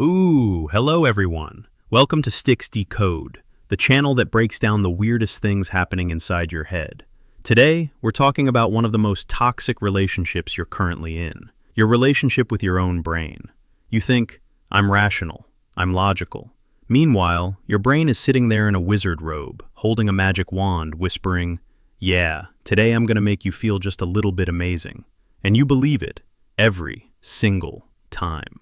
Ooh, hello everyone. Welcome to Sticks Decode, the channel that breaks down the weirdest things happening inside your head. Today, we're talking about one of the most toxic relationships you're currently in, your relationship with your own brain. You think, I'm rational, I'm logical. Meanwhile, your brain is sitting there in a wizard robe, holding a magic wand, whispering, yeah, today I'm gonna make you feel just a little bit amazing. And you believe it, every single time.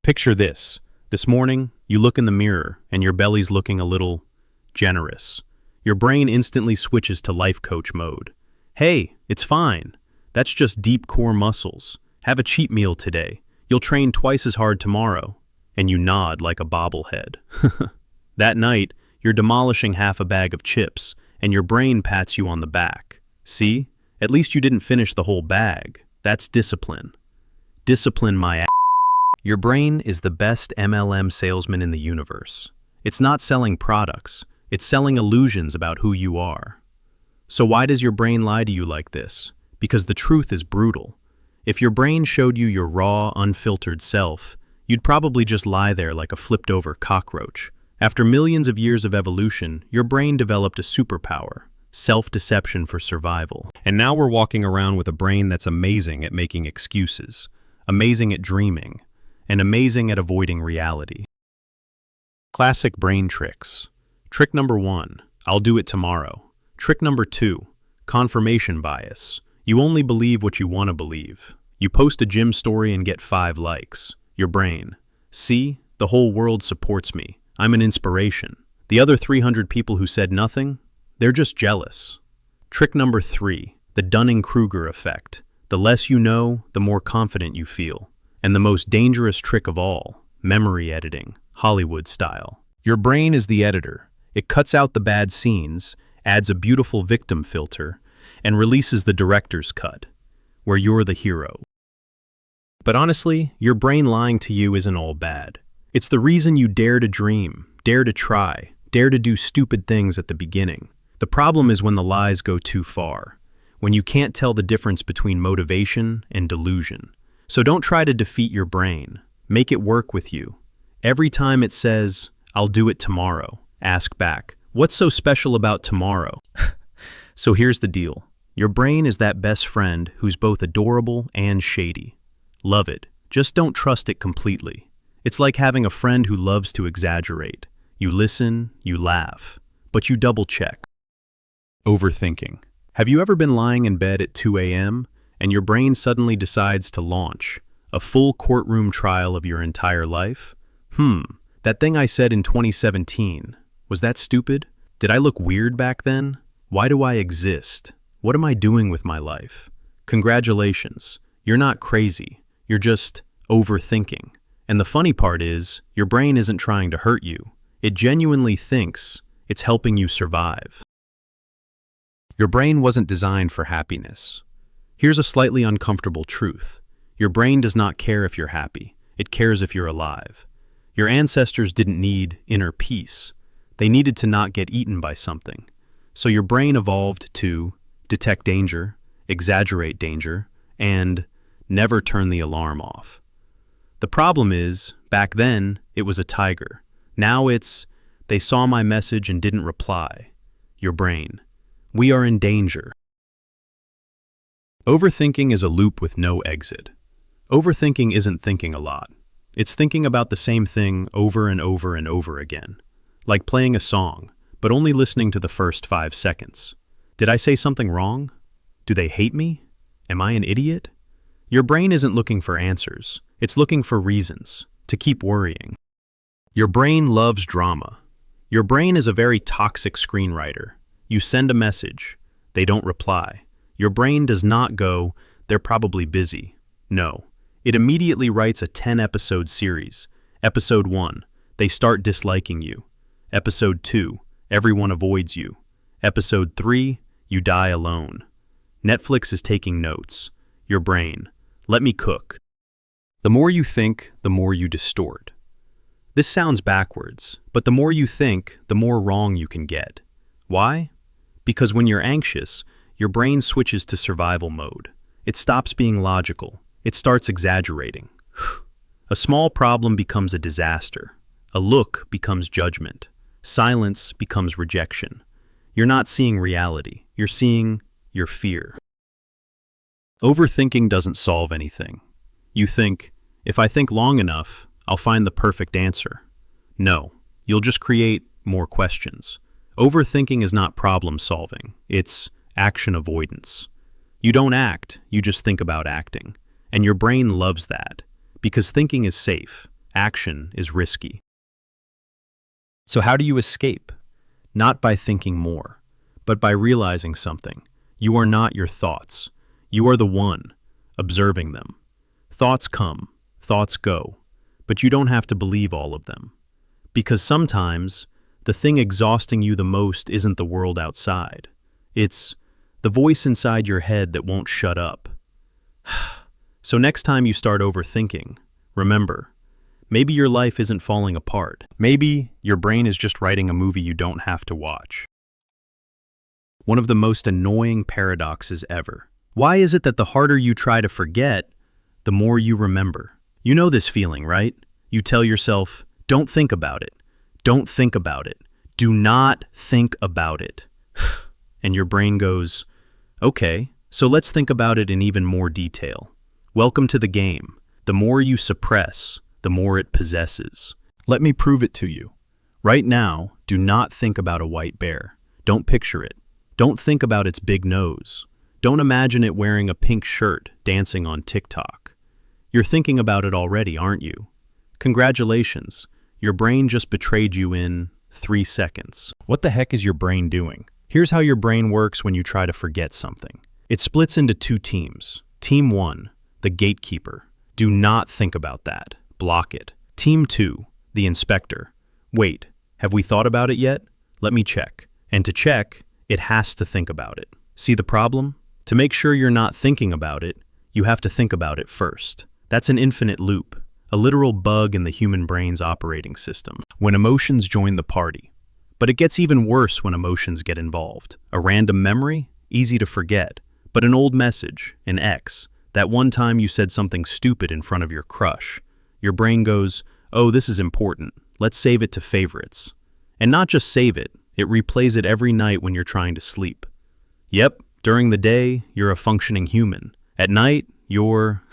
Picture this. This morning, you look in the mirror and your belly's looking a little generous. Your brain instantly switches to life coach mode. Hey, it's fine. That's just deep core muscles. Have a cheat meal today. You'll train twice as hard tomorrow. And you nod like a bobblehead. That night, you're demolishing half a bag of chips and your brain pats you on the back. See? At least you didn't finish the whole bag. That's discipline. Discipline my ass. Your brain is the best MLM salesman in the universe. It's not selling products, it's selling illusions about who you are. So why does your brain lie to you like this? Because the truth is brutal. If your brain showed you your raw, unfiltered self, you'd probably just lie there like a flipped-over cockroach. After millions of years of evolution, your brain developed a superpower, self-deception for survival. And now we're walking around with a brain that's amazing at making excuses, amazing at dreaming, and amazing at avoiding reality. Classic brain tricks. Trick number 1, I'll do it tomorrow. Trick number 2, confirmation bias. You only believe what you want to believe. You post a gym story and get 5 likes. Your brain. See, the whole world supports me. I'm an inspiration. The other 300 people who said nothing, they're just jealous. Trick number 3, the Dunning-Kruger effect. The less you know, the more confident you feel. And the most dangerous trick of all, memory editing, Hollywood style. Your brain is the editor. It cuts out the bad scenes, adds a beautiful victim filter, and releases the director's cut, where you're the hero. But honestly, your brain lying to you isn't all bad. It's the reason you dare to dream, dare to try, dare to do stupid things at the beginning. The problem is when the lies go too far, when you can't tell the difference between motivation and delusion. So don't try to defeat your brain. Make it work with you. Every time it says, I'll do it tomorrow, ask back, what's so special about tomorrow? So here's the deal. Your brain is that best friend who's both adorable and shady. Love it. Just don't trust it completely. It's like having a friend who loves to exaggerate. You listen, you laugh, but you double check. Overthinking. Have you ever been lying in bed at 2 a.m. and your brain suddenly decides to launch a full courtroom trial of your entire life? That thing I said in 2017, was that stupid? Did I look weird back then? Why do I exist? What am I doing with my life? Congratulations, you're not crazy, you're just overthinking. And the funny part is, your brain isn't trying to hurt you. It genuinely thinks it's helping you survive. Your brain wasn't designed for happiness. Here's a slightly uncomfortable truth. Your brain does not care if you're happy. It cares if you're alive. Your ancestors didn't need inner peace. They needed to not get eaten by something. So your brain evolved to detect danger, exaggerate danger, and never turn the alarm off. The problem is, back then, it was a tiger. Now it's, they saw my message and didn't reply. Your brain. We are in danger. Overthinking is a loop with no exit. Overthinking isn't thinking a lot. It's thinking about the same thing over and over and over again. Like playing a song, but only listening to the first 5 seconds. Did I say something wrong? Do they hate me? Am I an idiot? Your brain isn't looking for answers. It's looking for reasons to keep worrying. Your brain loves drama. Your brain is a very toxic screenwriter. You send a message. They don't reply. Your brain does not go, they're probably busy. No. It immediately writes a 10-episode series. Episode 1, they start disliking you. Episode 2, everyone avoids you. Episode 3, you die alone. Netflix is taking notes. Your brain, let me cook. The more you think, the more you distort. This sounds backwards, but the more you think, the more wrong you can get. Why? Because when you're anxious, your brain switches to survival mode. It stops being logical. It starts exaggerating. A small problem becomes a disaster. A look becomes judgment. Silence becomes rejection. You're not seeing reality. You're seeing your fear. Overthinking doesn't solve anything. You think, if I think long enough, I'll find the perfect answer. No, you'll just create more questions. Overthinking is not problem solving. It's action avoidance. You don't act, you just think about acting. And your brain loves that, because thinking is safe, action is risky. So how do you escape? Not by thinking more, but by realizing something. You are not your thoughts. You are the one, observing them. Thoughts come, thoughts go, but you don't have to believe all of them. Because sometimes, the thing exhausting you the most isn't the world outside. It's the voice inside your head that won't shut up. So next time you start overthinking, remember, maybe your life isn't falling apart. Maybe your brain is just writing a movie you don't have to watch. One of the most annoying paradoxes ever. Why is it that the harder you try to forget, the more you remember? You know this feeling, right? You tell yourself, don't think about it. Don't think about it. Do not think about it. And your brain goes, okay, so let's think about it in even more detail. Welcome to the game. The more you suppress, the more it possesses. Let me prove it to you. Right now, do not think about a white bear. Don't picture it. Don't think about its big nose. Don't imagine it wearing a pink shirt, dancing on TikTok. You're thinking about it already, aren't you? Congratulations. Your brain just betrayed you in 3 seconds. What the heck is your brain doing? Here's how your brain works when you try to forget something. It splits into 2 teams. Team 1, the gatekeeper. Do not think about that. Block it. Team 2, the inspector. Wait, have we thought about it yet? Let me check. And to check, it has to think about it. See the problem? To make sure you're not thinking about it, you have to think about it first. That's an infinite loop, a literal bug in the human brain's operating system. When emotions join the party. But it gets even worse when emotions get involved. A random memory? Easy to forget. But an old message, an ex, that one time you said something stupid in front of your crush. Your brain goes, oh, this is important. Let's save it to favorites. And not just save it, it replays it every night when you're trying to sleep. Yep, during the day, you're a functioning human. At night, you're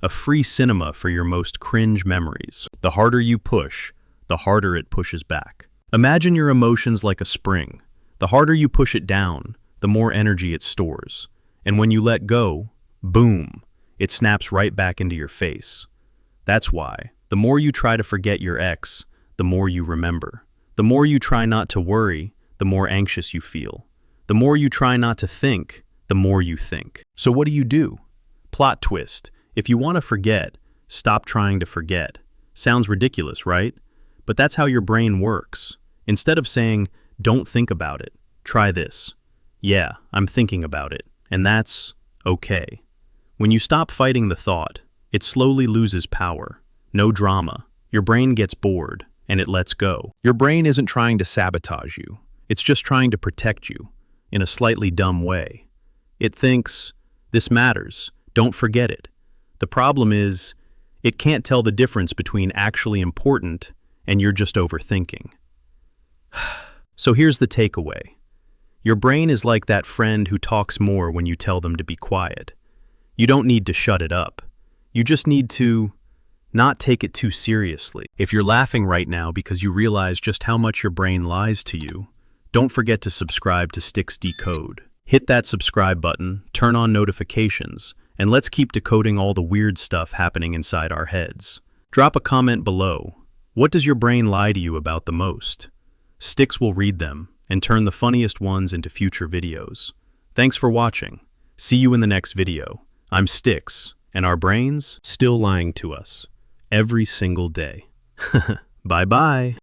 a free cinema for your most cringe memories. The harder you push, the harder it pushes back. Imagine your emotions like a spring. The harder you push it down, the more energy it stores. And when you let go, boom, it snaps right back into your face. That's why, the more you try to forget your ex, the more you remember. The more you try not to worry, the more anxious you feel. The more you try not to think, the more you think. So what do? Plot twist. If you want to forget, stop trying to forget. Sounds ridiculous, right? But that's how your brain works. Instead of saying, don't think about it, try this. Yeah, I'm thinking about it, and that's okay. When you stop fighting the thought, it slowly loses power. No drama. Your brain gets bored, and it lets go. Your brain isn't trying to sabotage you. It's just trying to protect you, in a slightly dumb way. It thinks, this matters, don't forget it. The problem is, it can't tell the difference between actually important and you're just overthinking. So here's the takeaway. Your brain is like that friend who talks more when you tell them to be quiet. You don't need to shut it up. You just need to not take it too seriously. If you're laughing right now because you realize just how much your brain lies to you, don't forget to subscribe to Sticks Decode. Hit that subscribe button, turn on notifications, and let's keep decoding all the weird stuff happening inside our heads. Drop a comment below. What does your brain lie to you about the most? Sticks will read them and turn the funniest ones into future videos. Thanks for watching. See you in the next video. I'm Sticks, and our brains still lying to us every single day. Bye-bye.